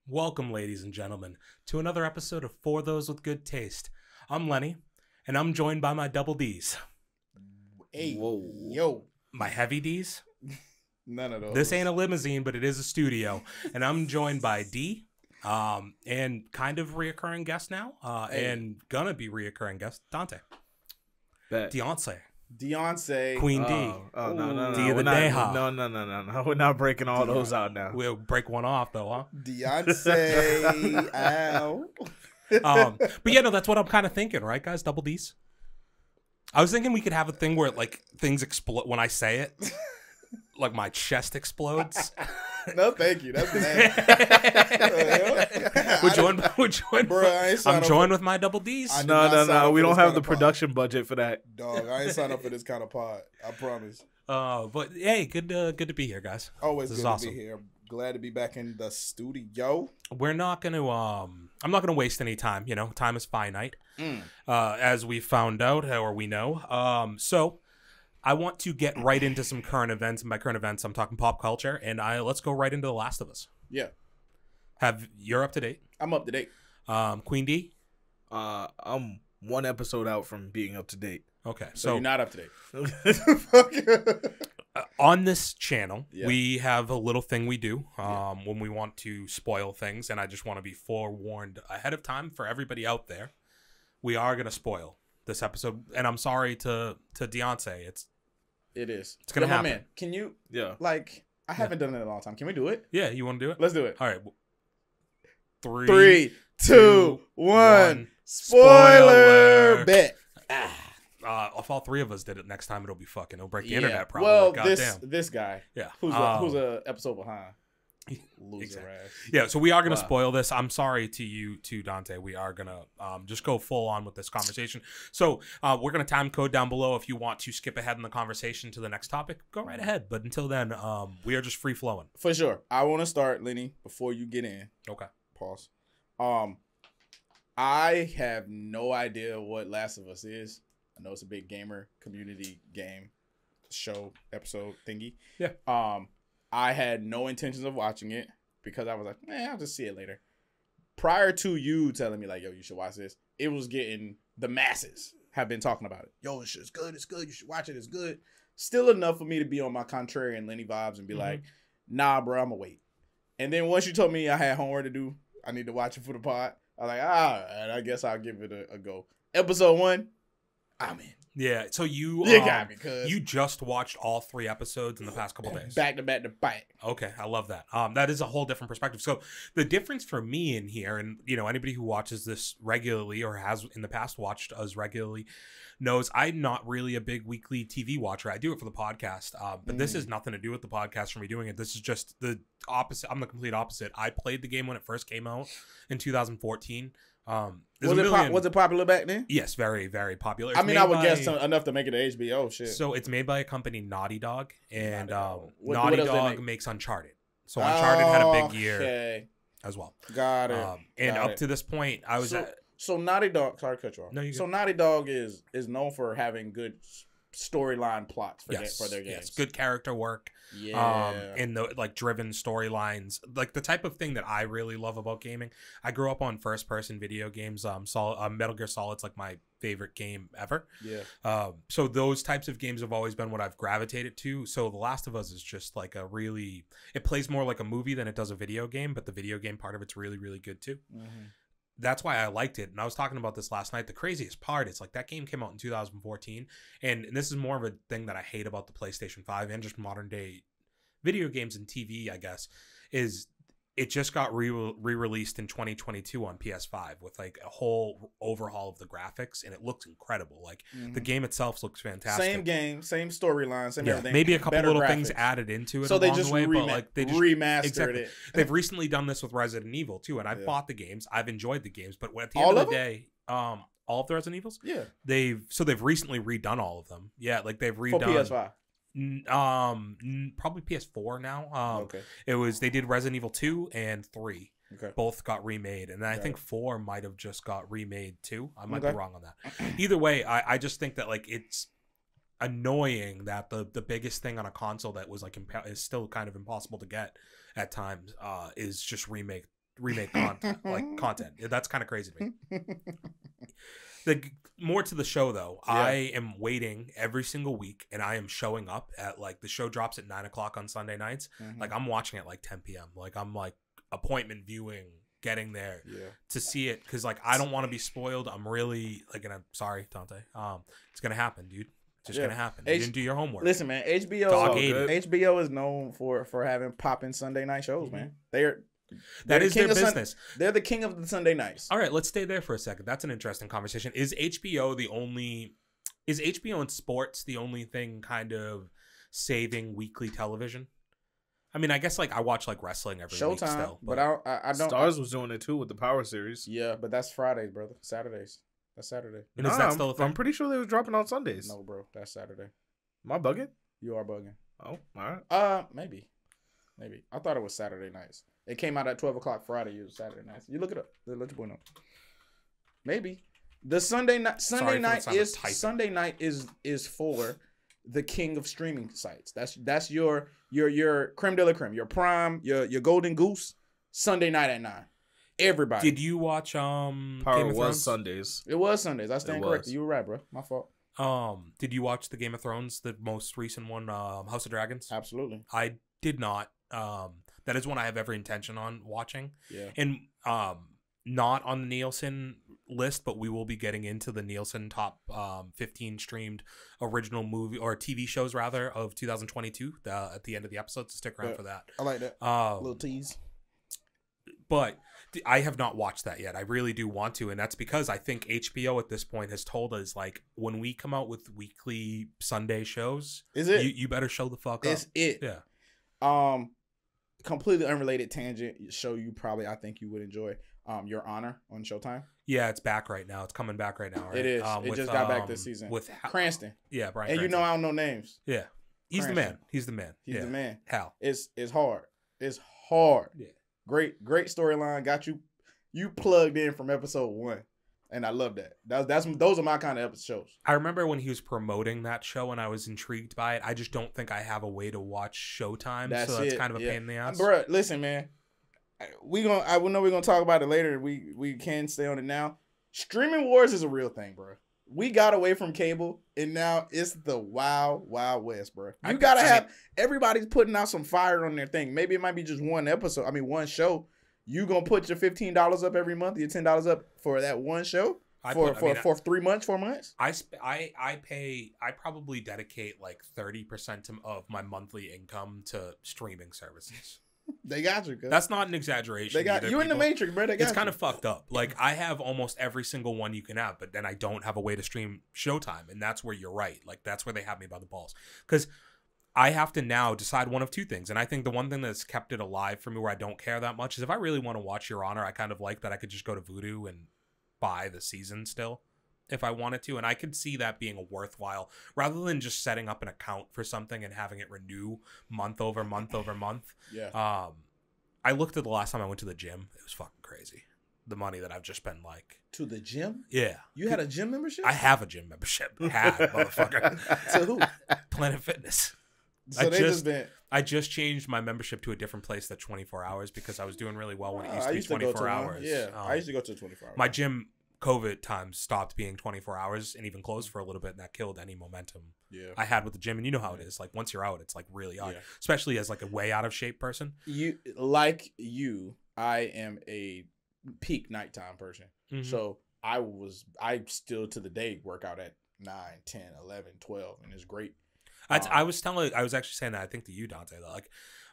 Welcome, ladies and gentlemen, to another episode of For Those with Good Taste. I'm Lenny, and I'm joined by my double D's. Hey, Whoa. yo. My heavy D's? None of those. This ain't a limousine, but it is a studio. And I'm joined by D, and kind of reoccurring guest now, and gonna be reoccurring guest, Dante. Bet. Beyonce. Queen D. Oh, no. D of the We're not- day, huh? No. We're not breaking all those out now. We'll break one off, though, huh? Beyonce. Ow. But yeah, no, that's what I'm kind of thinking, right, guys? Double D's. I was thinking we could have a thing where like things explode when I say it, like my chest explodes. No, thank you. That's nasty. We're joined. Bro, I ain't signed I'm up joined with my double D's. I did not sign No. up We for don't this have kind the of pod. production budget for that. Dog, I ain't signed up for this kind of pod. I promise. But hey, good to be here, guys. Always This good is to awesome. be here. Glad to be back in the studio. We're not gonna I'm not gonna waste any time. You know, time is finite, as we found out or we know. So I want to get right into some current events. And by current events, I'm talking pop culture, and let's go right into The Last of Us. Yeah, You're up to date? I'm up to date. Queen D. I'm one episode out from being up to date. Okay, So you're not up to date. on this channel, Yeah. we have a little thing we do when we want to spoil things, and I just want to be forewarned ahead of time for everybody out there. We are gonna spoil this episode, and I'm sorry to Beyonce. It is. It's gonna Yo, my happen. man, can you, Yeah. I haven't done it in a long time. Can we do it? Yeah, you want to do it? Let's do it. All right. 3, 2, 1. one. Spoiler Spoiler. bet. If all three of us did it next time, it'll be fucking. It'll break the Yeah. internet. Probably. Well, Goddamn. this guy Yeah. who's a episode behind. Loser Exactly. ass. Yeah, so we are going to Wow. spoil this. I'm sorry to you, to Dante. We are going to just go full on with this conversation. So we're going to time code down below. If you want to skip ahead in the conversation to the next topic, go right ahead. But until then, we are just free flowing. For sure. I want to start, Lenny, before you get in. Okay. Pause. I have no idea what Last of Us is. I know it's a big gamer community game show episode thingy. Yeah. I had no intentions of watching it because I was like, I'll just see it later. Prior to you telling me like, yo, you should watch this, it was getting the masses have been talking about it. Yo, this shit's good. It's good. You should watch it. It's good. Still enough for me to be on my contrarian Lenny vibes and be like, nah, bro, I'm gonna wait. And then once you told me I had homework to do, I need to watch it for the pod. I was like, I guess I'll give it a go. Episode 1, I'm in. Yeah, so you got me, cuz. you just watched all 3 episodes in the past couple days. Back to back to back. Okay, I love that. That is a whole different perspective. So the difference for me in here, and you know, anybody who watches this regularly or has in the past watched us regularly knows I'm not really a big weekly TV watcher. I do it for the podcast, but this has nothing to do with the podcast for me doing it. This is just the opposite. I'm the complete opposite. I played the game when it first came out in 2014. Was it popular back then? Yes, very, very popular. I It's mean, made I would by- guess enough to make it a HBO shit. So it's made by a company, Naughty Dog, and What Naughty else they Dog make? makes Uncharted. So Uncharted had a big year Okay. as well. Got it. And Got up it. to this point, I was at. So Naughty Dog, sorry to cut you off. No, you so good. Naughty Dog is known for having good storyline plots for, Yes, for their games. yes, good character work. Yeah. In the like driven storylines, like the type of thing that I really love about gaming. I grew up on first person video games. Metal Gear Solid's like my favorite game ever. Yeah. So those types of games have always been what I've gravitated to. So The Last of Us is just like it plays more like a movie than it does a video game, but the video game part of it's really, really good too. Mm-hmm. That's why I liked it. And I was talking about this last night. The craziest part is like that game came out in 2014. And this is more of a thing that I hate about the PlayStation 5 and just modern day video games and TV, I guess, is it just got re-released in 2022 on PS5 with like a whole overhaul of the graphics, and it looks incredible. Like the game itself looks fantastic. Same game, same storyline, same everything. Maybe a couple better little graphics. things added into it So they along just, the way, but like they just remastered exactly. it. They've recently done this with Resident Evil too, and I've Yeah. bought the games. I've enjoyed the games, but at the All end of of the day, all of the Resident Evils, Yeah. they've recently redone all of them. Yeah, like they've For redone PS5. probably PS4 now. Okay. They did Resident Evil 2 and 3. Okay. Both got remade, and I Got think it. 4 might have just got remade too. I might Okay. be wrong on that. Either way, I just think that like it's annoying that the biggest thing on a console that was like is still kind of impossible to get at times is just remake remake content. That's kind of crazy to me. More to the show though, Yeah. I am waiting every single week, and I am showing up at like the show drops at 9:00 on Sunday nights. Mhm. Like I'm watching at like 10 p.m. Like I'm like appointment viewing, getting there Yeah. to see it because like I don't want to be spoiled. I'm really like, and I'm sorry, Dante. It's gonna happen, dude. Just Yeah. gonna happen. You didn't do your homework. Listen, man, Dog ate it. HBO is known for having popping Sunday night shows, man. They're That the is their king of business. They're the king of the Sunday nights. All right, let's stay there for a second. That's an interesting conversation. Is HBO in sports the only thing kind of saving weekly television? I mean, I guess like I watch like wrestling every week Showtime, still. but I don't. Stars was doing it too with the Power series. Yeah, but that's Fridays, brother. Saturdays. That's Saturday. And is that still a thing? I'm pretty sure they was dropping on Sundays. No, bro, that's Saturday. Am I bugging? You are bugging. Oh, all right. Maybe. I thought it was Saturday nights. It came out at 12:00 Friday. It was Saturday nights. You look it up. Let your boy know. Maybe the Sunday night. Sorry for the sound of typing. Sunday night is for the king of streaming sites. That's your creme de la creme, your prime, your golden goose. Sunday night at 9. Everybody. Did you watch Power Game of was Thrones? Sundays. It was Sundays. I stand It corrected. was. You were right, bro. My fault. Did you watch the Game of Thrones, the most recent one, House of Dragons? Absolutely. I did not. That is one I have every intention on watching. Yeah. And not on the Nielsen list, but we will be getting into the Nielsen top 15 streamed original movie or TV shows rather of 2022 at the end of the episode. So stick around Yeah. for that. I like that. Um, Little tease. but I have not watched that yet. I really do want to, and that's because I think HBO at this point has told us like when we come out with weekly Sunday shows, Is it? you better show the fuck up. It's it. Yeah. Completely unrelated tangent show I think you would enjoy. Your Honor on Showtime. Yeah, it's back right now. It's coming back right now, right? It is. It just got back this season. With Cranston. Yeah, Brian. And you know Cranston. I don't know names. Yeah. He's the Cranston. man. He's the man. He's yeah. the man. Hal. It's hard. It's hard. Yeah. Great storyline. Got you plugged in from episode 1. And I love that. Those are my kind of episodes. I remember when he was promoting that show and I was intrigued by it. I just don't think I have a way to watch Showtime. So that's kind of a pain in the ass. Bro, listen, man. I know we're gonna talk about it later. We can stay on it now. Streaming wars is a real thing, bro. We got away from cable, and now it's the wild west, bro. Everybody's putting out some fire on their thing. Maybe it might be just one show. You gonna put your $15 up every month, your $10 up for that one show for 3 months, 4 months. I probably dedicate like 30% of my monthly income to streaming services. They got you. Cause That's not an exaggeration. they got either, you in the people. Matrix, bro. They got It's kind you. of fucked up. Like I have almost every single one you can have, but then I don't have a way to stream Showtime, and that's where you're right. Like that's where they have me by the balls, because I have to now decide one of two things. And I think the one thing that's kept it alive for me, where I don't care that much, is if I really want to watch Your Honor, I kind of like that I could just go to Vudu and buy the season still, if I wanted to, and I could see that being a worthwhile rather than just setting up an account for something and having it renew month over month over month. Yeah. I looked at the last time I went to the gym. It was fucking crazy. The money that I've just been like. To the gym? Yeah. You had a gym membership? I have a gym membership. Motherfucker. To who? Planet Fitness. So I just changed my membership to a different place that's 24 hours because I was doing really well when it used to be go 24 to hours. one. Yeah, I used to go to 24 hours. My gym COVID times stopped being 24 hours and even closed for a little bit, and that killed any momentum I had with the gym. And you know how it is. Like once you're out, it's like really hard, especially as like a way out of shape person. I am a peak nighttime person. Mm-hmm. So I still to the day work out at 9, 10, 11, 12, and it's great. I was actually saying that I think to you, Dante, that like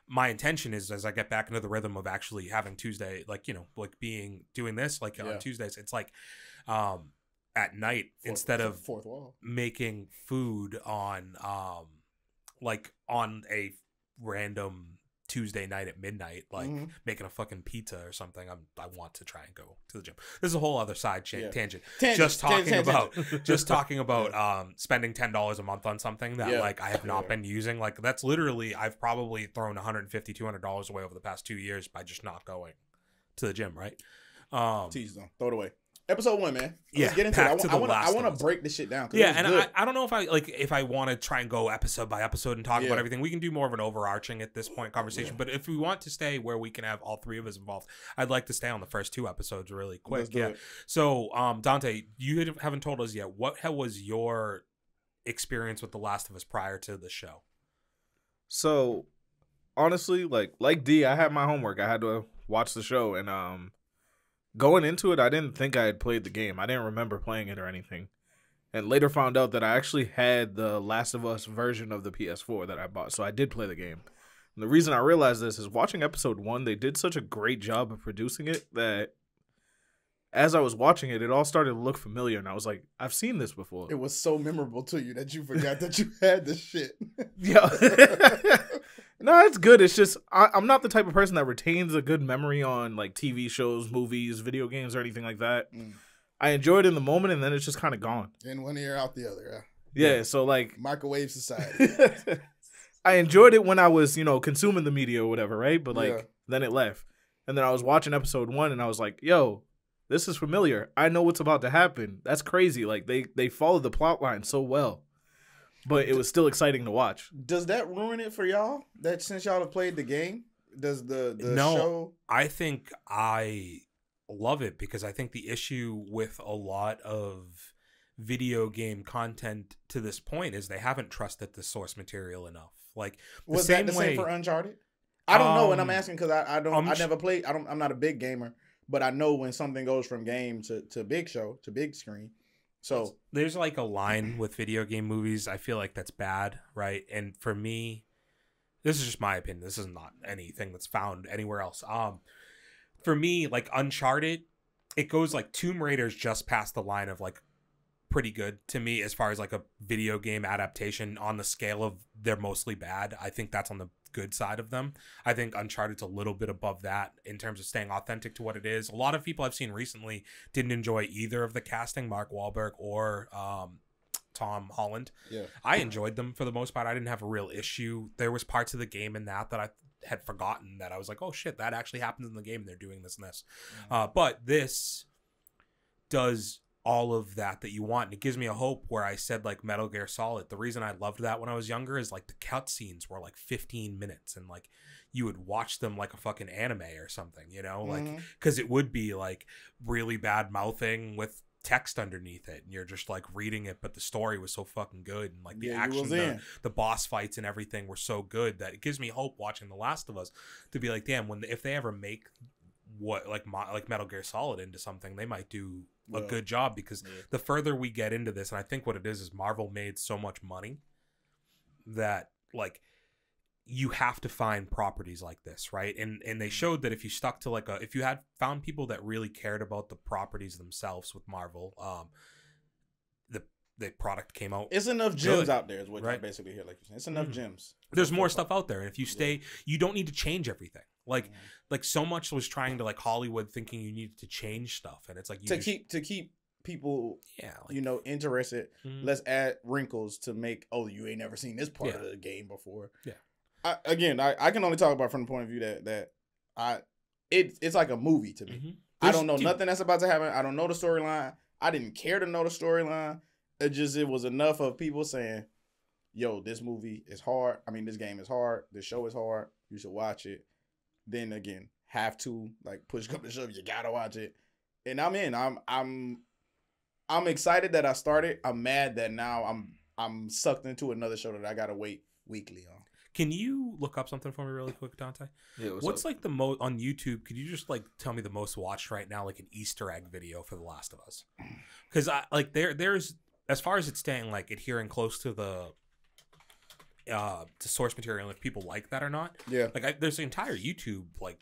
my intention is as I get back into the rhythm of actually having Tuesday, like, you know, like doing this, like on Tuesdays, it's like at night instead of fourth wall making food on like on a random Tuesday night at midnight, like making a fucking pizza or something. I want to try and go to the gym. This is a whole other side tangent. Just talking about spending $10 a month on something that like I have not been using. Like that's literally I've probably thrown $150, $200 away over the past 2 years by just not going to the gym. Right? Tease them, throw it away. Episode 1, man. Yeah, Let's get into back it. to I The want Last of to Us. break this shit down. 'Cause Yeah, it was and good. I don't know if I want to try and go episode by episode and talk Yeah. about everything. We can do more of an overarching at this point conversation. But if we want to stay where we can have all three of us involved, I'd like to stay on the first 2 episodes really quick. Let's do Yeah. it. So, Dante, you haven't told us yet. What was your experience with The Last of Us prior to the show? So, honestly, like D, I had my homework. I had to watch the show, and going into it, I didn't think I had played the game. I didn't remember playing it or anything, and later found out that I actually had the Last of Us version of the PS4 that I bought. So I did play the game. And the reason I realized this is watching episode 1. They did such a great job of producing it that as I was watching it, it all started to look familiar, and I was like, I've seen this before. It was so memorable to you that you forgot that you had the shit. Yeah. No, it's good. It's just I'm not the type of person that retains a good memory on like TV shows, movies, video games, or anything like that. Mm. I enjoy it in the moment, and then it's just kind of gone. In one ear, out the other. Yeah, so like Microwave society. I enjoyed it when I was, consuming the media or whatever, right? But like Yeah. then it left. And then I was watching episode 1 and I was like, yo, this is familiar. I know what's about to happen. That's crazy. Like they followed the plot line so well. But it was still exciting to watch. Does that ruin it for y'all? That since y'all have played the game, does the No. show? I think I love it because I think the issue with a lot of video game content to this point is they haven't trusted the source material enough. Like the Was same that the way same for Uncharted? I don't know, and I'm Um, asking because I I'm never played. I'm not a big gamer, but I know when something goes from game to big show to big screen. So there's like a line with video game movies. I feel like that's bad, right? And for me, this is just my opinion. This is not anything that's found anywhere else. For me, like Uncharted, it goes like Tomb Raider's just past the line of like pretty good to me as far as like a video game adaptation on the scale of they're mostly bad. I think that's on the good side of them. I think Uncharted's a little bit above that in terms of staying authentic to what it is. A lot of people I've seen recently didn't enjoy either of the casting, Mark Wahlberg or Tom Holland. yeah, I enjoyed them for the most part. I didn't have a real issue. There was parts of the game in that I had forgotten that I was like, oh shit, that actually happens in the game and they're doing this and this. But this does all of that you want, and it gives me a hope where I said like Metal Gear Solid. The reason I loved that when I was younger is like the cutscenes were like 15 minutes and like you would watch them like a fucking anime or something, like because it would be like really bad mouthing with text underneath it and you're just like reading it, but the story was so fucking good and like the Yeah, you action, was in. the boss fights and everything were so good that it gives me hope watching The Last of Us to be like, damn, if they ever make what like Metal Gear Solid into something, they might do a Yeah. good job because Yeah. the further we get into this, and I think what it is Marvel made so much money that like you have to find properties like this, right? And they showed that if you stuck to like if you had found people that really cared about the properties themselves with Marvel, the product came out. It's enough gems Good. out there, is what I Right. basically hear. Like you're saying, it's enough Mhm. gems. There's more stuff out there, and if you stay, you don't need to change everything. Like Mhm. like so much was trying to like Hollywood thinking you needed to change stuff, and it's like you to just- keep people yeah, like, interested. mhm. Let's add wrinkles to make. Oh, you ain't never seen this part Yeah. of the game before. Yeah. I can only talk about from the point of view that it's like a movie to me. Mhm. I don't know Dude, nothing that's about to happen. I don't know the storyline. I didn't care to know the storyline. It was enough of people saying, "Yo, this movie is hard. I mean, this game is hard. This show is hard. You should watch it." Then again, have to like push come to shove, you gotta watch it. And I'm in. I'm excited that I started. I'm mad that now I'm sucked into another show that I gotta wait weekly on. Can you look up something for me really quick, Dante? Yeah, What's like the most on YouTube? Could you just like tell me the most watched right now, like an Easter egg video for The Last of Us? Because I like there's as far as it's staying like adhering close to the to source material, if people like that or not. Yeah. Like there's entire YouTube like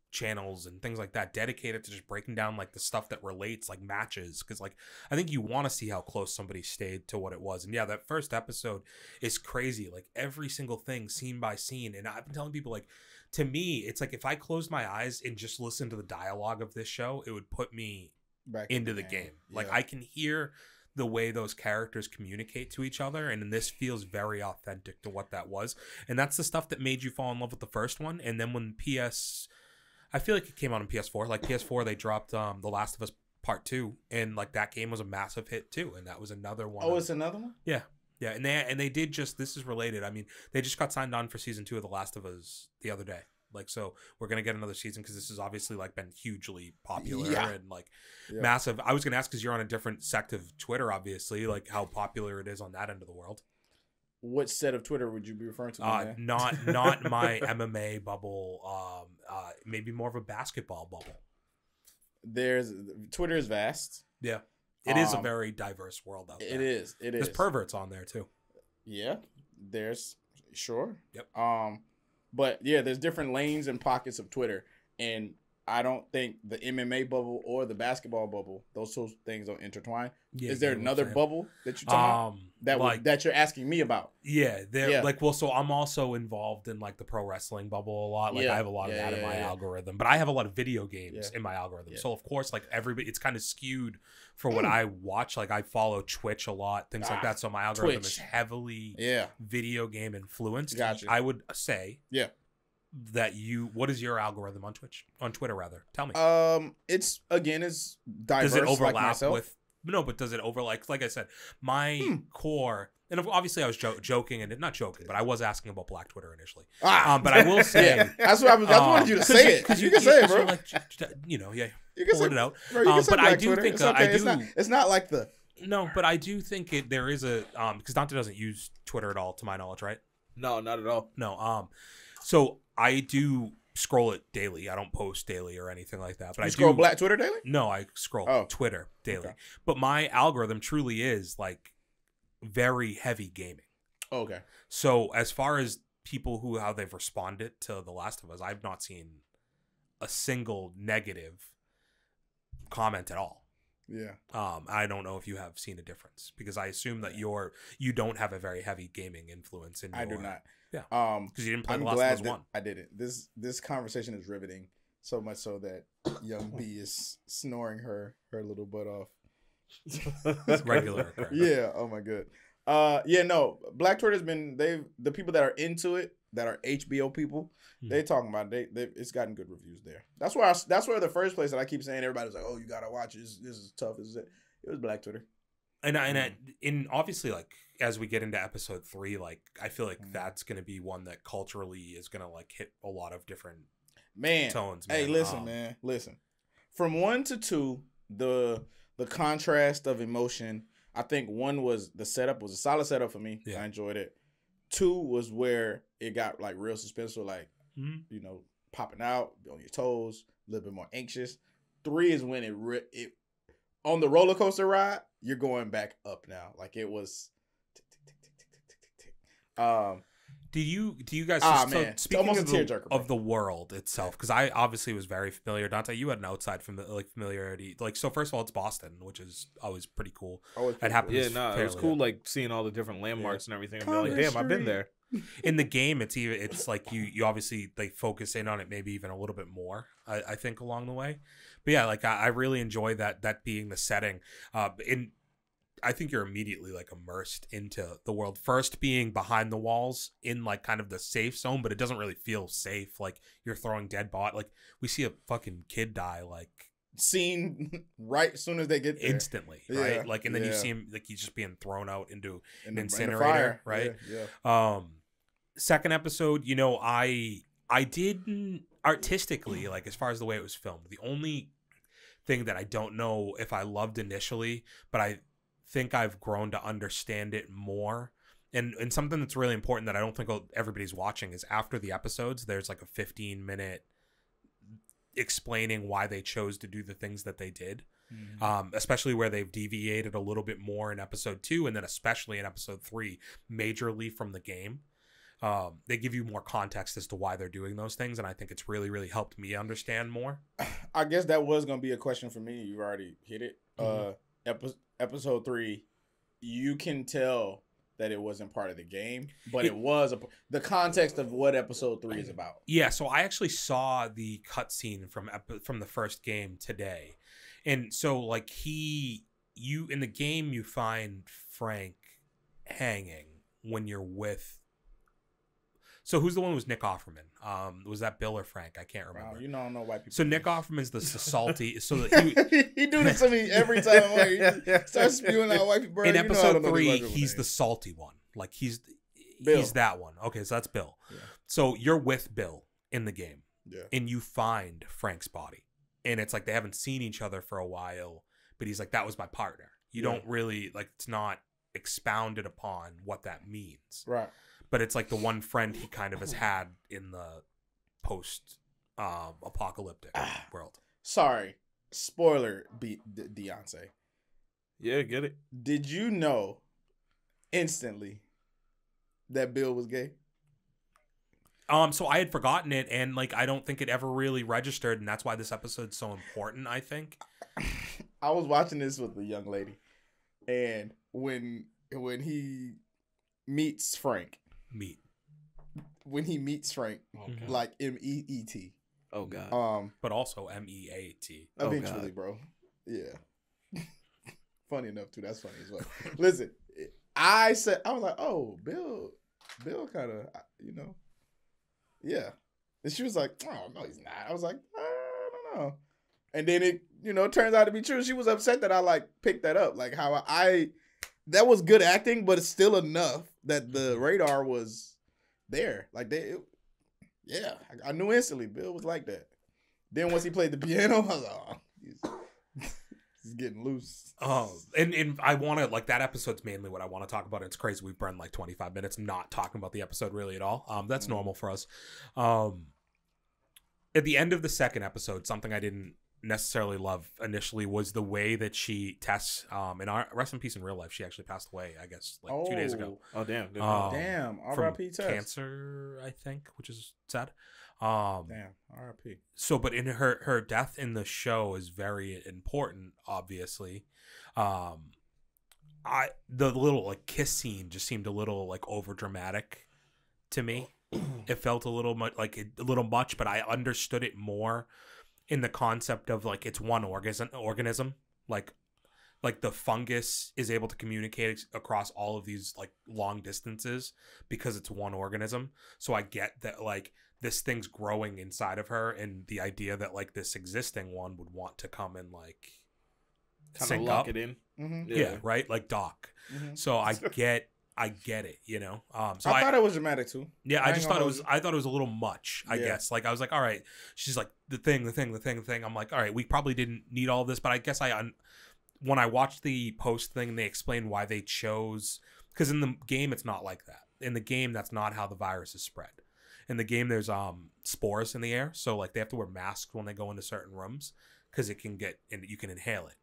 channels and things like that dedicated to just breaking down like the stuff that relates, like matches, because like I think you want to see how close somebody stayed to what it was. And yeah, that first episode is crazy, like every single thing scene by scene. And I've been telling people, like, to me it's like if I closed my eyes and just listened to the dialogue of this show, it would put me Back into the game. Like Yeah. I can hear the way those characters communicate to each other, and this feels very authentic to what that was. And that's the stuff that made you fall in love with the first one. And then when I feel like it came out on PS4. Like PS4, they dropped The Last of Us Part 2, and like that game was a massive hit too, and that was another one. Oh, it's another one. Yeah, and they did just, this is related. I mean, they just got signed on for season 2 of The Last of Us the other day. Like, so we're gonna get another season because this has obviously like been hugely popular and like massive. I was gonna ask because you're on a different sect of Twitter, obviously, like how popular it is on that end of the world. What set of Twitter would you be referring to? Man? Not my MMA bubble. Maybe more of a basketball bubble. Twitter is vast. Yeah, it is a very diverse world out there. It is. There's perverts on there too. Yeah, there's sure. Yep. But yeah, there's different lanes and pockets of Twitter, and I don't think the MMA bubble or the basketball bubble, those two things don't intertwine. Yeah, is there another bubble that you're talking about that you're asking me about? Yeah, like, well, so I'm also involved in like the pro wrestling bubble a lot. Like I have a lot of that in my algorithm, but I have a lot of video games in my algorithm. So of course, like everybody, it's kind of skewed for what I watch. Like I follow Twitch a lot, things like that. So my algorithm is heavily video game influenced. Gotcha. I would say that what is your algorithm on Twitter rather? Tell me. It's diverse. Does it overlap like myself? with? No, but does it overlap? Like I said, my core, and obviously I was joking and not joking, but I was asking about Black Twitter initially. But I will say that's what I wanted you to say it because you can say it, bro. Like, you can pull it out. Bro, you can say but Black I do Twitter. think it's okay. It's not like the. No, but I do think there is a because Dante doesn't use Twitter at all, to my knowledge, right? No, not at all. No. So I do scroll it daily. I don't post daily or anything like that. But I scroll do Black Twitter daily? No, I scroll Twitter daily. Okay. But my algorithm truly is like very heavy gaming. Okay. So as far as people how they've responded to The Last of Us, I've not seen a single negative comment at all. Yeah. I don't know if you have seen a difference because I assume that you don't have a very heavy gaming influence in your... I do not. Yeah. Because you didn't play The Last of Us 1. I didn't. This conversation is riveting, so much so that young B is snoring her little butt off. It's regular. Yeah. Oh my god. No. Black Twitter's been the people that are into it, that are HBO people, they talking about it. It's gotten good reviews there. That's where the first place that I keep saying everybody's like, oh, you gotta watch it. This is tough. It was Black Twitter. And obviously, like as we get into episode 3, like I feel like that's gonna be one that culturally is gonna like hit a lot of different tones. Man. Hey, listen. From 1 to 2, the contrast of emotion. I think 1 was the setup was a solid setup for me. Yeah. I enjoyed it. 2 was where it got like real suspenseful, like popping out on your toes, a little bit more anxious. 3 is when it on the roller coaster ride, you're going back up now. Like it was. Do you guys? Speaking of the world itself, because I obviously was very familiar. Dante, you had an outside familiarity. Like, so first of all, it's Boston, which is always pretty cool. It happens. Yeah, no, it was cool. Like seeing all the different landmarks and everything. And be like, damn, I've been there. In the game, it's like you obviously like focus in on it maybe even a little bit more. I think along the way, but yeah, like I really enjoy that being the setting. I think you're immediately like immersed into the world. First being behind the walls in like kind of the safe zone, but it doesn't really feel safe. Like you're throwing dead bot. Like we see a fucking kid die like seen right as soon as they get there. Instantly, right? Like and then you see him like he's just being thrown out into an incinerator, fire. Right? Yeah. Second episode, I didn't artistically, like as far as the way it was filmed, the only thing that I don't know if I loved initially, but I think I've grown to understand it more. And something that's really important that I don't think everybody's watching is after the episodes, there's like a 15-minute explaining why they chose to do the things that they did. Especially where they've deviated a little bit more in episode 2 and then especially in episode 3, majorly from the game. They give you more context as to why they're doing those things, and I think it's really, really helped me understand more. I guess that was going to be a question for me. You already hit it. Episode 3, you can tell that it wasn't part of the game, but it was the context of what episode 3 is about. Yeah, so I actually saw the cutscene from the first game today, and so like you in the game you find Frank hanging when you're with. So who's the one who was Nick Offerman? Was that Bill or Frank? I can't remember. Wow, you know, I don't know white people. So Nick Offerman's the salty. So He do this to me every time. I'm like, he starts spewing out white people. in You know I episode don't know these 3, white people he's the names. salty one. Like he's Bill. that one. Okay, so that's Bill. Yeah. So you're with Bill in the game, Yeah. and you find Frank's body, and it's like they haven't seen each other for a while, but he's like, that was my partner. You Yeah. don't really like. It's not expounded upon what that means. Right. But it's like the one friend he kind of has had in the post apocalyptic world. Sorry. Spoiler, Beyonce. Yeah, get it. Did you know instantly that Bill was gay? So I had forgotten it, and like I don't think it ever really registered, and that's why this episode's so important, I think. I was watching this with a young lady, and when he meets Frank, Mhm. like MEET, Oh god. But also MEAT. Oh, eventually, God. bro. Yeah. Funny enough too. That's funny as well. Listen, I was like, oh, Bill kind of, yeah. And she was like, oh no, he's not. I was like, I don't know. And then it, turns out to be true. She was upset that I like picked that up, like how that was good acting, but it's still enough that the radar was there. Like I knew instantly Bill was like that. Then once he played the piano, I was like, oh, he's getting loose. Oh, and I want to, like, that episode's mainly what I want to talk about. It's crazy we've burned like 25 minutes not talking about the episode really at all. That's normal for us. At the end of the second episode, something I didn't necessarily love initially was the way that Tess, in our rest in peace in real life, she actually passed away, I guess, like 2 days ago. Oh damn. Didn't Um, know. Damn, From R.I.P. Tess. cancer, I think, which is sad. Damn, R.I.P. So, but in her death in the show is very important, obviously. The little like kiss scene just seemed a little like over dramatic to me. It felt a little much but I understood it more in the concept of like it's one organism, like the fungus is able to communicate across all of these like long distances because it's one organism. So I get that like this thing's growing inside of her, and the idea that like this existing one would want to come and like Kind of sync lock up. it in. Mm-hmm. Yeah, right, like Doc. Mm-hmm. So I get it, you know. So I thought it was dramatic too. yeah, I I ain't just gonna thought it hold was. I thought it was a little much. I Yeah. guess. Like I was like, all right. She's like the thing. I'm like, all right. We probably didn't need all of this, but I guess when I watched the post thing, they explained why they chose. Because in the game, it's not like that. In the game, that's not how the virus is spread. In the game, there's spores in the air, so like they have to wear masks when they go into certain rooms because it can get and you can inhale it.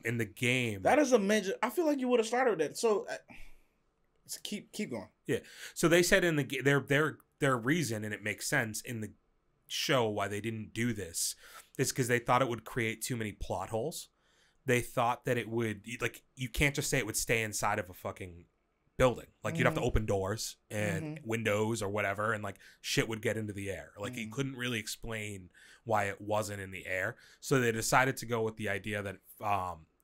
In the game, That is a major. I feel like you would have started with that. So keep going. so they said in the their reason, and it makes sense in the show why they didn't do this is because they thought it would create too many plot holes. They thought that it would like you can't just say it would stay inside of a fucking building. Like you'd have to open doors and windows or whatever, and like shit would get into the air. Like you couldn't really explain why it wasn't in the air. So they decided to go with the idea that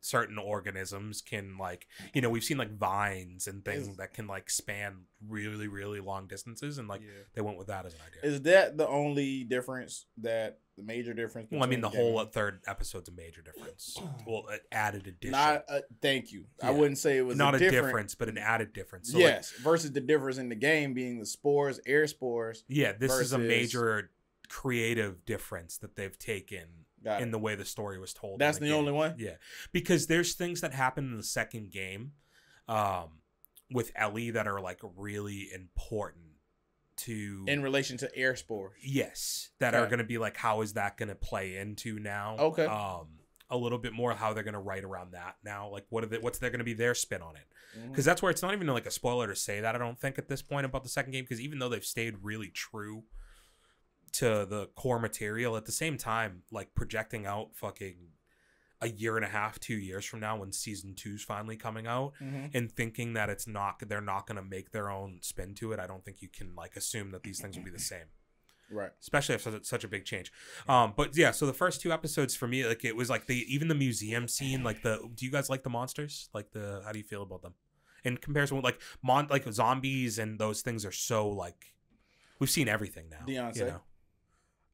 certain organisms can like, you know, we've seen like vines and things that can like span really, really long distances, and like they went with that as an idea. Is that the only difference? The major difference? Well, I mean, the between whole game third episode's a major difference. Well, an added addition. Not thank you. I Yeah. wouldn't say it was Not a a difference, but an added difference. So like, yes, versus the difference in the game being the spores, air spores. yeah, this is a versus- major creative difference that they've taken Got in it. the way the story was told. That's in the game. only one? Yeah, because there's things that happen in the second game with Ellie that are like really important to in relation to air spores. yes, that Okay. are going to be like, how is that going to play into now? Okay. A little bit more how they're going to write around that now. Like what's there going to be their spin on it? Mhm. Because that's where it's not even like a spoiler to say that, I don't think, at this point about the second game, because even though they've stayed really true to the core material, at the same time, like projecting out fucking a year and a half, 2 years from now when season 2's finally coming out, Mhm. and thinking that they're not going to make their own spin to it, I don't think you can like assume that these things will be the same, Right. especially if it's such a big change. But yeah, so the first 2 episodes for me, like it was like even the museum scene, like do you guys like the monsters? Like how do you feel about them in comparison with like zombies and those things are so like We've seen everything now. Beyonce. You know?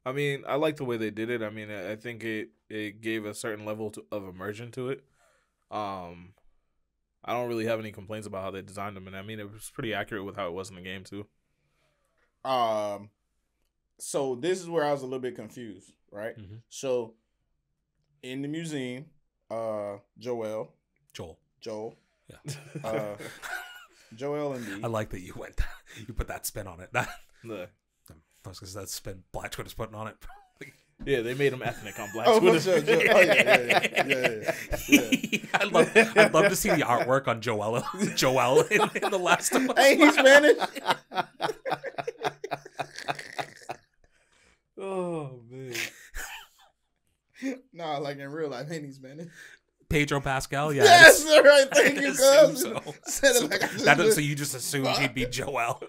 I mean, I like the way they did it. I mean, I think it gave a certain level of immersion to it. I don't really have any complaints about how they designed them, and I mean, it was pretty accurate with how it was in the game too. So this is where I was a little bit confused, right? Mm-hmm. So in the museum, Joel, Yeah. Joel Embiid. I like that you you put that spin on it. That Yeah. I was gonna say that spin Black Twitter's putting on it. Yeah, they made them ethnic on Black Oh, Twitter. sure. Oh, yeah. I'd love to see the artwork on Joel in The Last of Us. Ain't he Spanish? Oh man. Nah, like in real life, ain't he Spanish? Pedro Pascal, yeah. Yes, sir. Right. Thank I you, assume cuz. so. Said it like I just That did. so you just assumed he'd be Joel.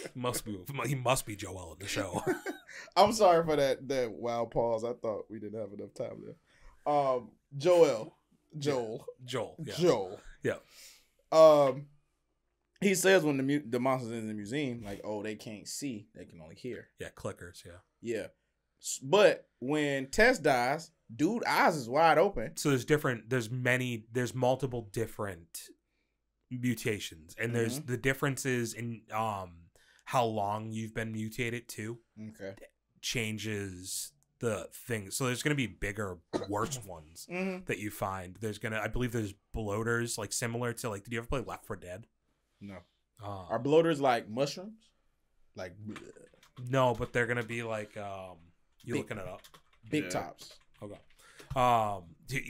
He must be Joel in the show. I'm sorry for that wild pause. I thought we didn't have enough time there. Joel. Joel. Yeah. Joel. Yeah. He says when the monsters in the museum, like, oh, they can't see, they can only hear. Yeah, clickers, yeah. Yeah. But when Tess dies, dude eyes is wide open. So there's multiple different mutations. And there's the differences in how long you've been mutated too. Okay. Changes the thing. So there's gonna be bigger, worse ones that you find. I believe there's bloaters, like similar to did you ever play Left 4 Dead? No. Are bloaters like mushrooms? Like no, but they're gonna be like looking it up. Big tops. Okay. Dude,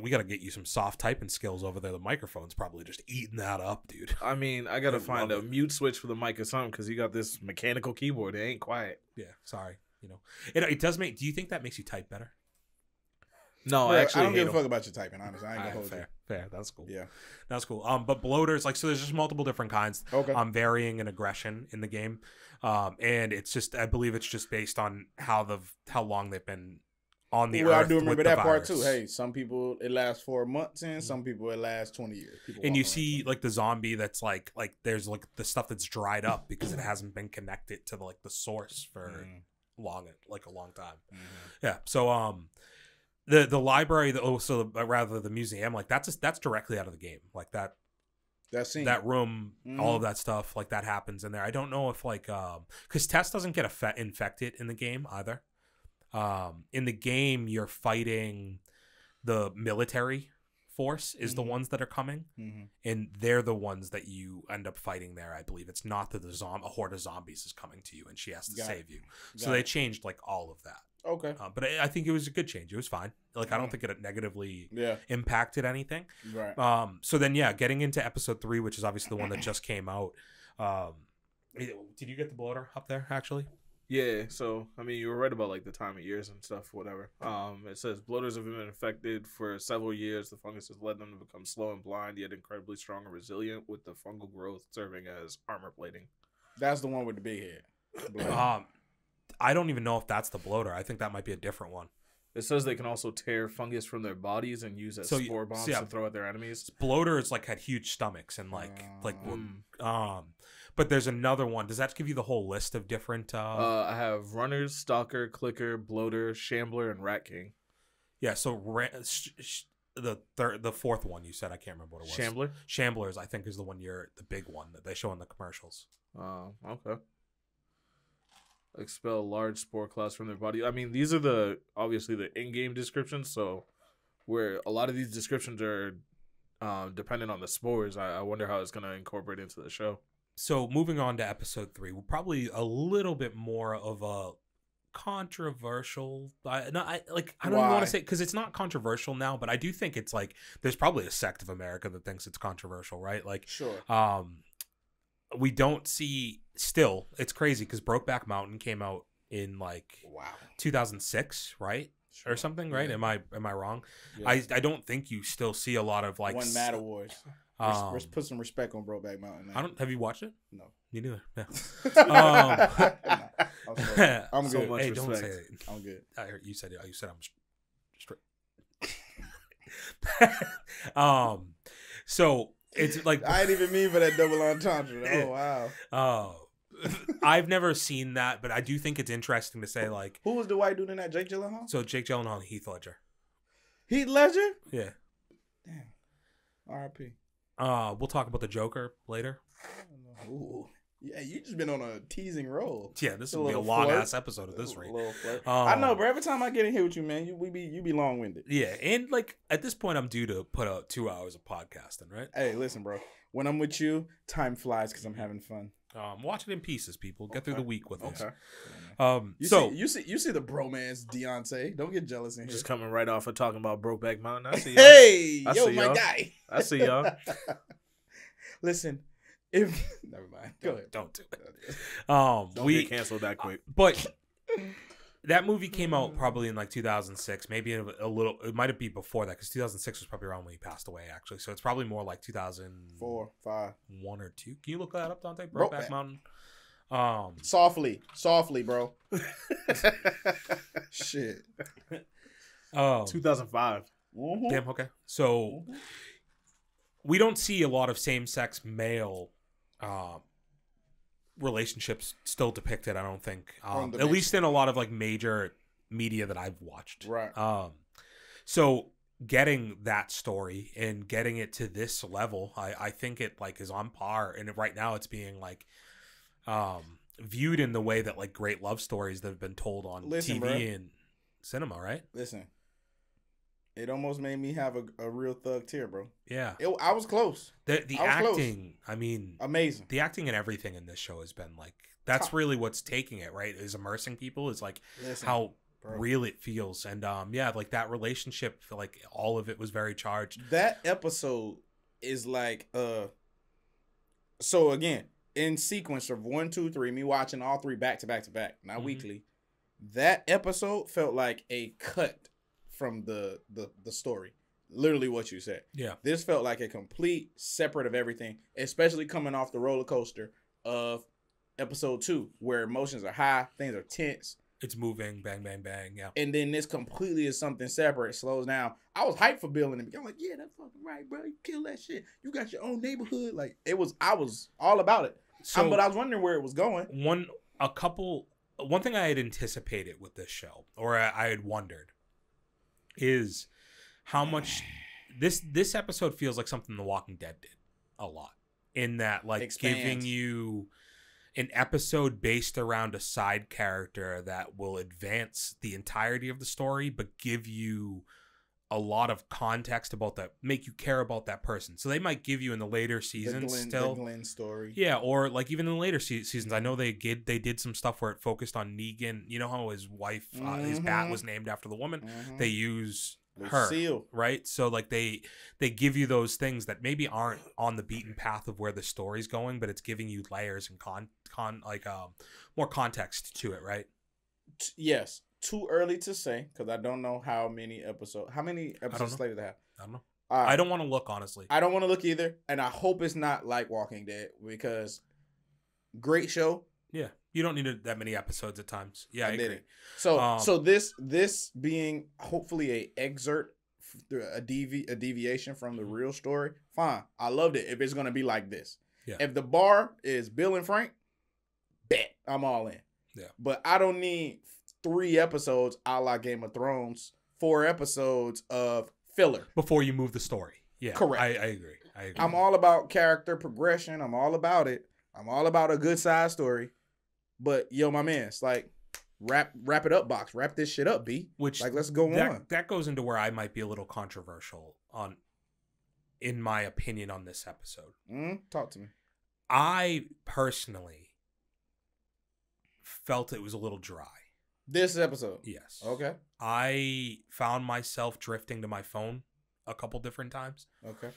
we gotta get you some soft typing skills over there. The microphone's probably just eating that up, dude. I mean, I gotta find a love it. mute switch for the mic or something because you got this mechanical keyboard. It ain't quiet. Yeah, sorry. It does make. Do you think that makes you type better? No, Bro, actually, I don't hate give a 'em. fuck about your typing, honestly. I ain't gonna hold Fair. That's cool. you. Yeah. That's cool. But bloaters, so there's just multiple different kinds. Okay. Varying in aggression in the game. And it's just, I believe it's just based on how long they've been on the earth. I do remember with that the part virus. too. Hey, some people it lasts 4 months and some people it lasts 20 years. People And you walk see the zombie that's like there's the stuff that's dried up because it hasn't been connected to the source for a long time. Yeah. So the library, rather the museum, that's directly out of the game. Like that scene. that room, all of that stuff that happens in there. I don't know if because Tess doesn't get infected in the game either. In the game, you're fighting the military force is the ones that are coming, and they're the ones that you end up fighting there. I believe it's not that a horde of zombies is coming to you and she has to save you. So they changed all of that. Okay. But I think it was a good change. It was fine. I don't think it negatively impacted anything. Right. So then, getting into episode 3, which is obviously the one that just came out. Did you get the bloater up there, actually? Yeah, so I mean, you were right about the time of years and stuff, whatever. It says bloaters have been infected for several years. The fungus has led them to become slow and blind, yet incredibly strong and resilient, with the fungal growth serving as armor plating. That's the one with the big head. I don't even know if that's the bloater. I think that might be a different one. It says they can also tear fungus from their bodies and use as spore bombs to throw at their enemies. Bloaters had huge stomachs and but there's another one. Does that give you the whole list of different? I have runners, stalker, clicker, bloater, shambler, and rat king. Yeah. So the fourth one you said, I can't remember what it was. Shambler. Shamblers, I think, is the the big one that they show in the commercials. Okay. Expel large spore clouds from their body. I mean, these are obviously the in-game descriptions. So, where a lot of these descriptions are dependent on the spores, I wonder how it's going to incorporate into the show. So, moving on to episode 3, we're probably a little bit more of a controversial. I don't even want to say, because it's not controversial now, but I do think it's there's probably a sect of America that thinks it's controversial, right? Sure. We don't see still. It's crazy because Brokeback Mountain came out in 2006, right? Sure. Or something, right? Yeah. Am I wrong? Yeah. I don't think you still see a lot of One Mad Awards. Let's put some respect on Brokeback Mountain. Man. Have you watched it? No, me neither. Yeah. I'm good. So much hey, respect. don't say it. I'm good. I heard you said I'm straight. So It's like I didn't even mean for that double entendre. Oh wow. Oh, I've never seen that, but I do think it's interesting to say like. Who was the white dude in that? Jake Gyllenhaal. So Jake Gyllenhaal and Heath Ledger. Heath Ledger. Yeah. Damn. R.I.P. We'll talk about the Joker later. Ooh. Yeah, you just been on a teasing roll. Yeah, this A will be a little long flirt. ass episode at this rate. I know, bro. Every time I get in here with you, man, you be long winded. Yeah, and like at this point, I'm due to put out 2 hours of podcasting, right? Hey, listen, bro. When I'm with you, time flies because I'm having fun. Watch it in pieces, people. Get through the week with us. Okay. So you see the bromance, Deontay. Don't get jealous in here. Just coming right off of talking about Brokeback Mountain. I see y'all. Hey, I yo, see my y'all. guy. I see y'all. Listen, if never mind. Go ahead. don't do it. Don't we get canceled that quick. but that movie came out probably in like 2006, maybe a little. It might be before that because 2006 was probably around when he passed away, actually. So it's probably more like 2004, 4, 5. 1 or 2. Can you look that up, Dante? Brokeback. Brokeback Mountain. Softly, bro. Shit. 2005. Mm-hmm. Damn. Okay. So we don't see a lot of same-sex male relationships still depicted. I don't think, at least in a lot of like major media that I've watched. Right. So getting that story and getting it to this level, I think it like is on par. And right now, it's being like viewed in the way that like great love stories that have been told on TV bro. and cinema. Right. Listen. It almost made me have a real thug tear, bro. Yeah. I was close. The I was acting, I mean, Amazing. the acting and everything in this show has been like, that's really what's taking it, right? Is immersing people is like Listen, how bro. real it feels. And yeah, like that relationship, like all of it was very charged. That episode is like so again, in sequence of 1, 2, 3, me watching all 3 back to back to back, not weekly. That episode felt like a cut from the story. Literally what you said. Yeah. This felt like a complete separate of everything, especially coming off the roller coaster of episode 2, where emotions are high, things are tense. It's moving, bang, bang, bang. Yeah. And then this completely is something separate, slows down. I was hyped for Bill in the beginning. I'm like, yeah, that's fucking right, bro. You kill that shit. You got your own neighborhood. Like I was all about it. So but I was wondering where it was going. one thing I had anticipated with this show, or I had wondered, is how much this episode feels like something The Walking Dead did a lot, in that like Expands. giving you an episode based around a side character that will advance the entirety of the story, but give you a lot of context about that, make you care about that person. So they might give you in the later seasons The Glenn story. yeah, or like even in the later seasons, I know they did some stuff where it focused on Negan. You know how his wife, his bat was named after the woman. They use Lucille. her, right? So like they give you those things that maybe aren't on the beaten path of where the story's going, but it's giving you layers and more context to it, right? Yes. Too early to say because I don't know how many episodes slated to have. I don't know. Right. I don't want to look, honestly. I don't want to look either, and I hope it's not like Walking Dead because great show. Yeah, you don't need that many episodes at times. Yeah, I agree. It. So this being hopefully a excerpt, a deviation from the real story. Fine, I loved it. If it's gonna be like this, Yeah. If the bar is Bill and Frank, bet I'm all in. Yeah. But I don't need 3 episodes a la Game of Thrones, 4 episodes of filler Before you move the story. Yeah, Correct. I agree. I'm all about character progression. I'm all about it. I'm all about a good side story. But yo, my man, it's like wrap it up, box. Wrap this shit up, B. Which like let's go on. That goes into where I might be a little controversial in my opinion on this episode. Talk to me. I personally felt it was a little dry. This episode. Yes. Okay. I found myself drifting to my phone a couple different times. Okay.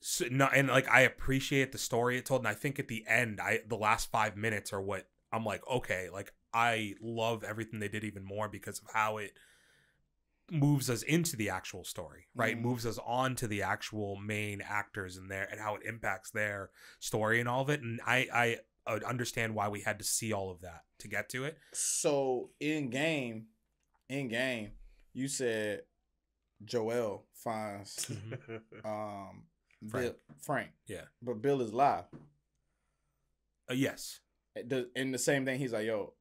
So, no, and like I appreciate the story it told, and I think at the end, the last 5 minutes are what I'm like, okay, like I love everything they did even more because of how it moves us into the actual story, right? Moves us on to the actual main actors in there and how it impacts their story and all of it. And I understand why we had to see all of that to get to it. So in game, you said Joel finds Frank. Yeah. But Bill is live. Yes. In the same thing, he's like, "Yo,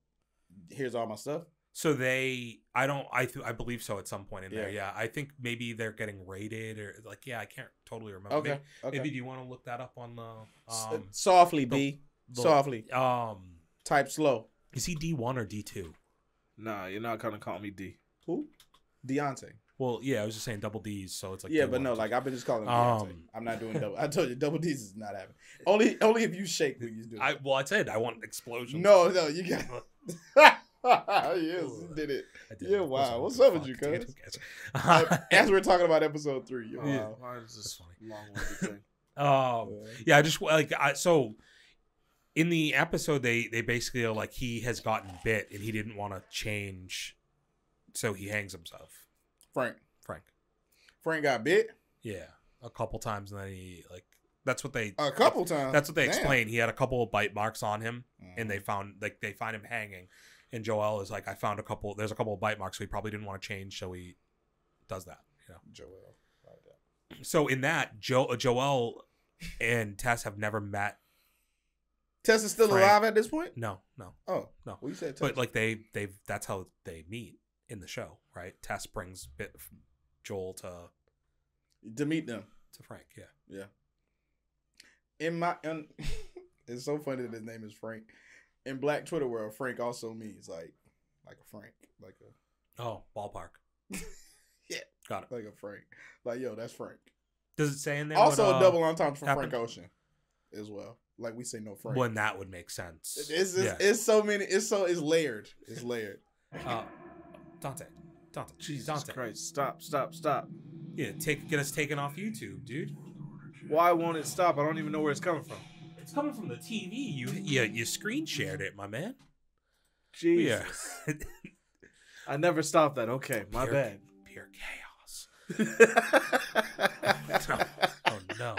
here's all my stuff." So I believe so at some point in there. Yeah. I think maybe they're getting rated or like, yeah, I can't totally remember. Okay. Maybe do you want to look that up on the softly, B. Softly. Type slow. Is he D1 or D2? Nah, you're not gonna call me D. Who? Deontay. Well, yeah, I was just saying double D's, so it's like yeah, D1, but no, D2. like I've been just calling him Deontay. I'm not doing double. I told you, double D's is not happening. Only if you shake when you do it. I said I want explosions. No, you got. Yes, you did it. Yeah, wow. What's up with you, cuz? As we're talking about episode 3. Wow. Why is this funny? Long thing? Yeah, I just like so. In the episode, they basically are like he has gotten bit and he didn't want to change, so he hangs himself. Frank got bit. Yeah, a couple times, and then he like that's what they a couple times. That's what they explained. He had a couple of bite marks on him, and they Mm-hmm. find him hanging. And Joel is like, I found there's a couple of bite marks, so he probably didn't want to change, so he does that. You know, Joel. Like that. So in that, Joel and Tess have never met. Tess is still Frank. alive at this point? No. Oh. No. Well, you said Tess. But like they've that's how they meet in the show, right? Tess brings Joel to meet them. to Frank, yeah. Yeah. It's so funny that his name is Frank. In Black Twitter world, Frank also means like a Frank, like a ballpark. Yeah. Got it. like a Frank. Like, yo, that's Frank. Does it say in there? Also, what, a double entendre for happened? Frank Ocean as well. Like we say no Frank. When that would make sense. It's so many. It's layered. It's layered. Dante. Jesus Dante. Christ! Stop! Yeah, get us taken off YouTube, dude. Why won't it stop? I don't even know where it's coming from. It's coming from the TV. You screen shared it, my man. Jesus. Yeah. I never stopped that. Okay, my bad. Pure chaos. Oh no.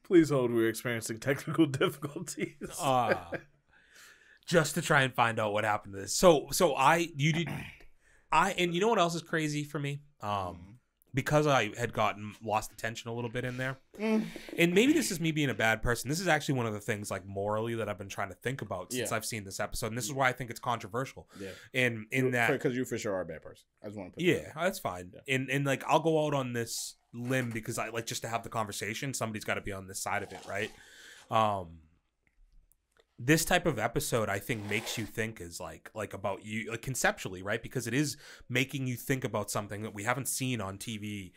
Please hold. We're experiencing technical difficulties. Just to try and find out what happened to this. So and you know what else is crazy for me? Because I had lost attention a little bit in there. And maybe this is me being a bad person. This is actually one of the things like morally that I've been trying to think about since I've seen this episode. And this is why I think it's controversial. Yeah. And in that, because you for sure are a bad person. I just want to put yeah, that's fine. Yeah. And like I'll go out on this limb because I like just to have the conversation. Somebody's got to be on this side of it, right? This type of episode, I think, makes you think is like about you, like conceptually, right? Because it is making you think about something that we haven't seen on TV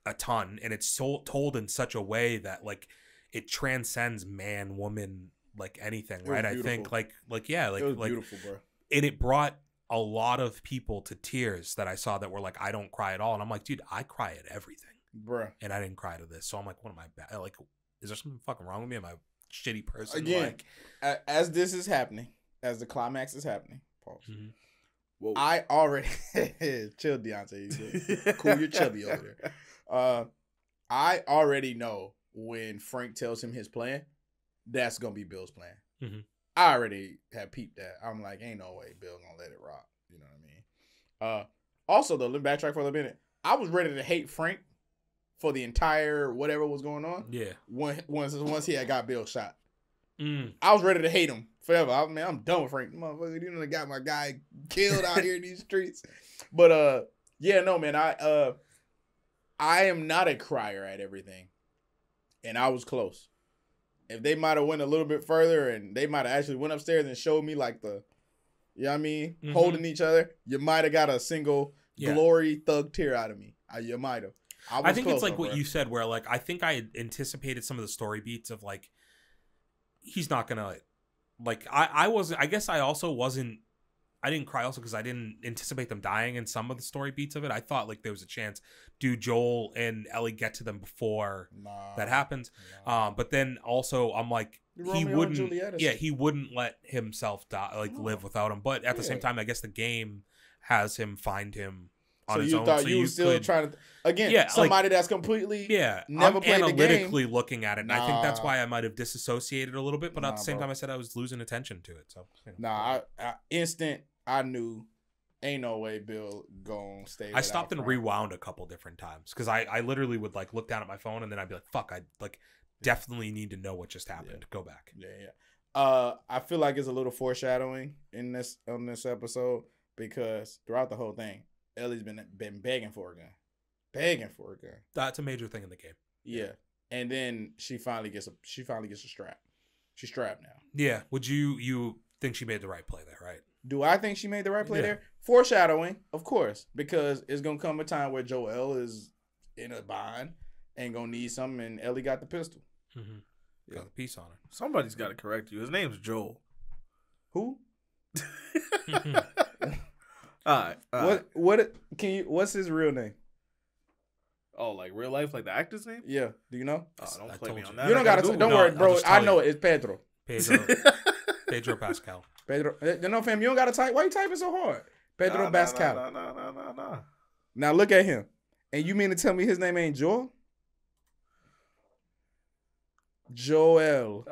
a ton, and it's told in such a way that like it transcends man, woman, like anything, right? I think like yeah, like it was beautiful, bro. And it brought a lot of people to tears that I saw that were like, I don't cry at all, and I'm like, dude, I cry at everything, bro, and I didn't cry to this, so I'm like, what am I bad? Like, is there something fucking wrong with me? Am I shitty person? Again, like, as this is happening, as the climax is happening, pause. Mm-hmm. Whoa. I already chill, Deontay. Cool, you're chubby over there. I already know when Frank tells him his plan, that's gonna be Bill's plan. Mm-hmm. I already have peeped that. I'm like, ain't no way Bill gonna let it rock. You know what I mean? Also, though, let me backtrack for a minute. I was ready to hate Frank for the entire whatever was going on. Yeah. Once he had got Bill shot. Mm. I was ready to hate him forever. I'm done with Frank. Motherfucker, you know, got my guy killed out here in these streets. But yeah, no, man, I am not a crier at everything. And I was close. If they might have went a little bit further and they might have actually went upstairs and showed me like the, you know what I mean, holding each other, you might have got a single glory thug tear out of me. You might have. I think it's like what you said, where like I think I anticipated some of the story beats of like he's not gonna like I wasn't. I guess I also wasn't. I didn't cry also because I didn't anticipate them dying in some of the story beats of it. I thought like there was a chance. Do Joel and Ellie get to them before that happens? But then also I'm like he wouldn't. Yeah, he wouldn't let himself die, like live without him. But at the same time, I guess the game has him find him. On so his you own, thought so you were still trying to again somebody that's completely never I'm played analytically the game. looking at it, and I think that's why I might have disassociated a little bit. But at the same time, I said I was losing attention to it. So I knew Ain't no way Bill gonna stay. I stopped without and Frank. rewound a couple different times because I literally would like look down at my phone and then I'd be like, fuck, I like definitely need to know what just happened. Go back. Yeah. I feel like it's a little foreshadowing on this episode because throughout the whole thing, Ellie's been begging for a gun. That's a major thing in the game. Yeah, and then she finally gets a strap. She's strapped now. Yeah. Would you think she made the right play there, right? Do I think she made the right play Yeah. there? Foreshadowing, of course, because it's gonna come a time where Joel is in a bind and gonna need something, and Ellie got the pistol. Mm-hmm. Yeah. Got a piece on Somebody's got to correct you. His name's Joel. Who? it. All right. What's his real name? Oh, like real life, like the actor's name? Yeah, do you know? Oh, I don't play told me you. on that. You don't gotta. Google. Don't No, worry, I'll bro. just I tell know you. it's Pedro. Pedro Pascal. Pedro. No, fam, you don't gotta type. Why you typing so hard? Pedro Pascal. No. Now look at him. And you mean to tell me his name ain't Joel? Joel.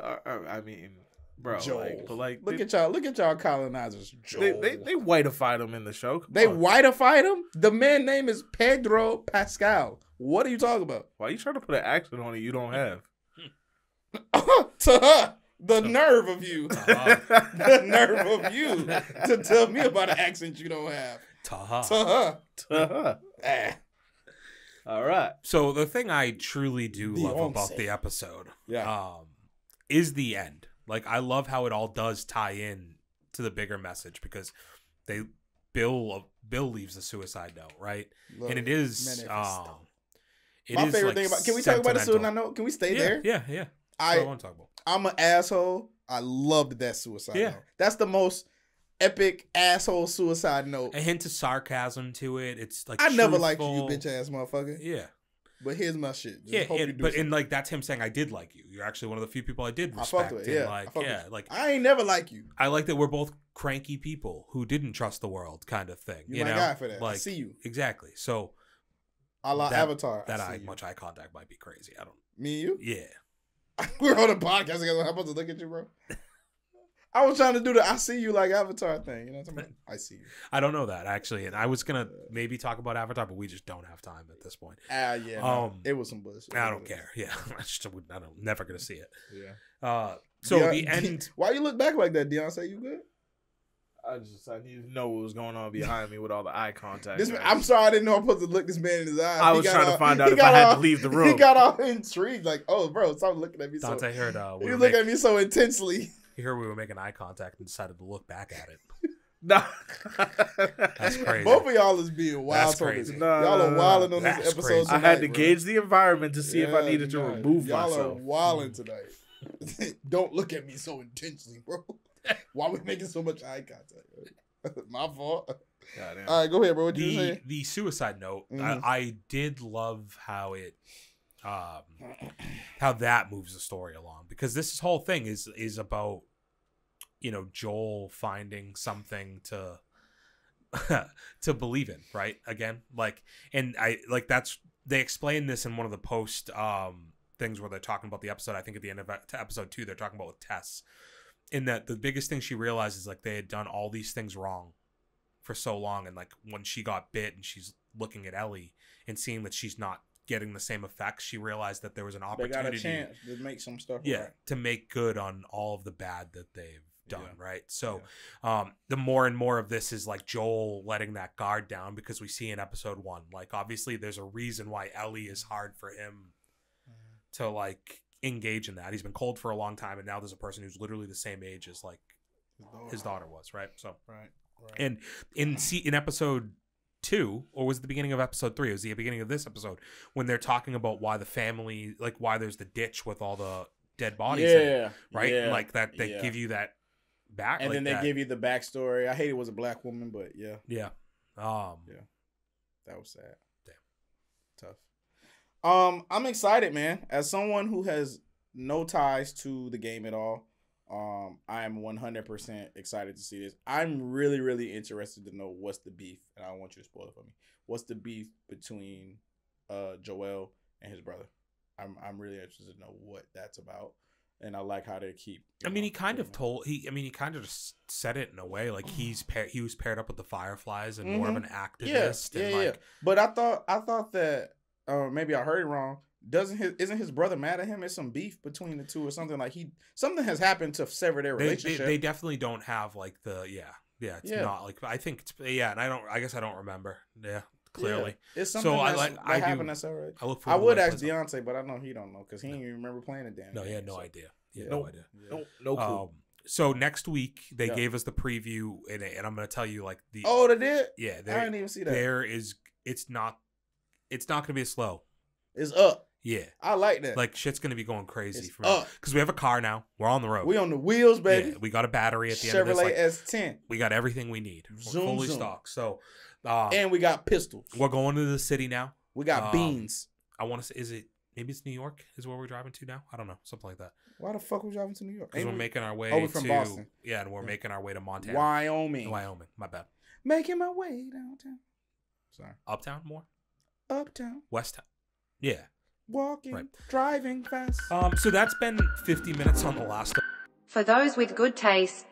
I mean, bro, Joel. look Look at y'all colonizers. Joel. they whiteified him in the show. Come They on. whiteified him? The man name is Pedro Pascal. What are you talking about? Why you trying to put an accent on it you don't have? To her. The nerve of you. Ta-ha. The nerve of you to tell me about an accent you don't have. Ta-ha. To her. Ah. All right. So the thing I truly do love Beyonce. about the episode, Yeah. is the end. Like I love how it all does tie in to the bigger message because Bill leaves a suicide note, right? And it is Manifesto. it is favorite like thing about. Can we talk about the suicide sentimental. note? Can we stay Yeah, there? yeah. That's what I want to talk about. I'm an asshole. I loved that suicide Yeah. note. That's the most epic asshole suicide note. A hint of sarcasm to it. It's like I never liked you, truthful. bitch ass motherfucker. Yeah, But here's my shit. Just yeah. hope you do But something. and like that's him saying I did like you. You're actually one of the few people I did I respect. fucked with and it. Yeah. like I fucked yeah, with like I ain't never like you. I like that we're both cranky people who didn't trust the world, kind of thing. You You my know, guy for that. I like see you. exactly. So A la that- Avatar. that I eye see you. much eye contact might be crazy. I don't. Me and you? Yeah. We're on a podcast together. I'm about to look at you, bro. I was trying to do the I see you like Avatar thing. You know what I'm talking about? I see you. I don't know that actually, and I was gonna maybe talk about Avatar, but we just don't have time at this point. Ah, yeah. No, Um, it was some bullshit. I don't care. Yeah, I don't never gonna see it. Yeah. So Deion- the end. Why you look back like that, Deion? Say you good? I need to know what was going on behind me with all the eye contact. This, I'm sorry, I didn't know I'm supposed to look this man in his eyes. I He was got trying to all- find he out if got I had all- to leave the He room. got all intrigued, like, "Oh, bro, stop looking at me so." Dante heard You look at me so intensely. he heard we were making eye contact and decided to look back at it. Nah. That's crazy. Both of y'all is being wild. That's crazy. Y'all are wilding on this That's episode. crazy. I had to tonight, bro. gauge the environment to see if I needed to nah, remove y'all myself. are wilding tonight. Don't look at me so intensely, bro. Why we making so much eye contact? My fault. Goddamn. All right, go ahead, bro. What you saying? The suicide note. Mhm. I did love how it, how that moves the story along because this whole thing is about, Joel finding something to to believe in, right? Again, like, and I like that's they explain this in one of the post things where they're talking about the episode. I think at the end of episode 2, they're talking about with Tess, in that the biggest thing she realizes like they had done all these things wrong for so long, and like when she got bit and she's looking at Ellie and seeing that she's not getting the same effects, she realized that there was an They opportunity got a chance to make some stuff. yeah right. to make good on all of the bad that they've done, Yeah. right? So the more and more of this is like Joel letting that guard down, because we see in episode 1, like obviously there's a reason why Ellie is hard for him to like engage in that. He's been cold for a long time, and now there's a person who's literally the same age as like his daughter was, right? So Right. and in episode 2, or was it the beginning of episode 3? It was the beginning of this episode when they're talking about why the family, like why there's the ditch with all the dead bodies in it, right? Yeah, And like that, they yeah. give you that back, And like then they that. give you the backstory. I hate it was a black woman, but yeah, yeah. that was sad. Damn. Tough. I'm excited, man. As someone who has no ties to the game at all, I am 100% excited to see this. I'm really, really interested to know what's the beef, and I don't want you to spoil it for me. What's the beef between Joel and his brother? I'm really interested to know what that's about, and I like how they keep. I mean, he kind of just said it in a way like he was paired up with the Fireflies and more of an activist. Yeah. But I thought that maybe I heard it wrong. Isn't his brother mad at him? There's some beef between the two or something, like something has happened to sever their relationship. They definitely don't have like the it's not like, I think it's, and I guess I don't remember. Yeah, clearly. Yeah. It's something that happened that's all right. I would ask Deontay, but I know he don't know because he didn't even remember playing the damn game. He had no idea. No idea. No clue. So next week they gave us the preview, and I'm going to tell you like the. Oh, they did. Yeah, I didn't even see that. It's not going to be slow. It's up. Yeah, I like that. Like shit's gonna be going crazy it's for me because we have a car now. We're on the road. We on the wheels, baby. Yeah, we got a battery at the end of this. Chevrolet S10. We got everything we need. We're fully stocked. So, and we got pistols. We're going to the city now. We got beans. I want to say, maybe it's New York is where we're driving to now. I don't know, something like that. Why the fuck we driving to New York? Because we're making our way from Boston. Yeah, and we're making our way to Montana. Wyoming. My bad. Making my way downtown. Sorry. Uptown more. Uptown. West Town. Yeah. Walking, driving fast. So that's been 50 minutes on the last. For those with good taste.